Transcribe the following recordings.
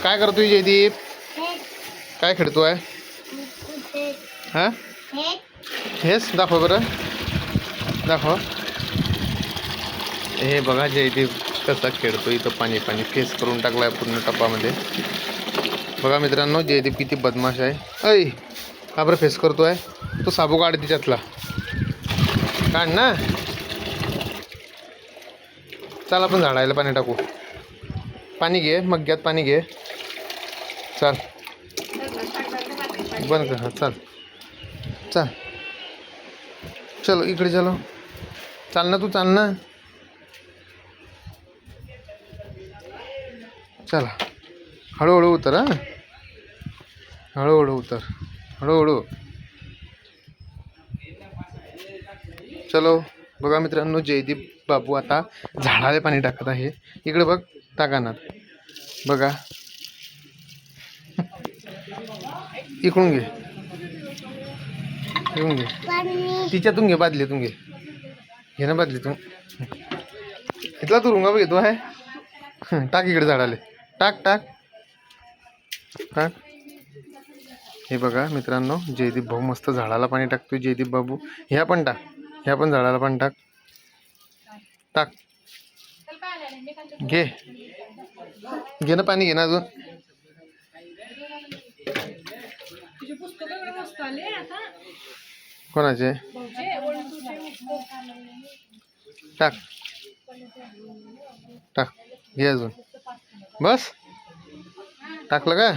काय करतोय जयदीप? काय खेळतोय? हा हेच दाखव बरं, दाखव. हे बघा जयदीप कसा खेळतोय. इथं पाणी पाणी फेस करून टाकलाय पूर्ण टप्पामध्ये. बघा मित्रांनो जयदीप किती बदमाश आहे. ऐ का बरं फेस करतोय? तो साबू काढ तिच्यातला, काढ ना. चल आपण झाडायला पाणी टाकू. पाणी घे, मग्ग्यात पाणी घे. चल बंद कर. चल चल चलो इकडे चलो. चाल ना तू, चाल ना. चला हळूहळू उतर. हां हळूहळू उतर, हळूहळू. चलो बघा मित्रांनो जयदीप बाबू आता झाडाला पाणी टाकत आहे. इकडे बघ, टाका ना. बघा इकडून घे, इकडून घे, तिच्यातून घे, बादलीतून घे. घे ना बादलीतून. इथला तू रुंगा घेतो आहे. टाक इकडे झाडाले, टाक टाक टाक. हे बघा मित्रांनो जयदीप भाऊ मस्त झाडाला पाणी टाकतोय. जयदीप बाबू ह्या पण टाक, ह्या पण झाडाला पाणी टाक. टाक, घे घे ना पाणी, घे ना अजून. कोणाचे? टाक टाक, घे अजून. बस टाकलं का?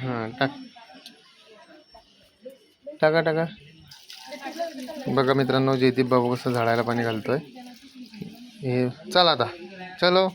हां टाक, टाका टाका. बघा मित्रांनो जयदीप बाबू कसं झाडाला पाणी घालतोय. हे चल आता, चलो.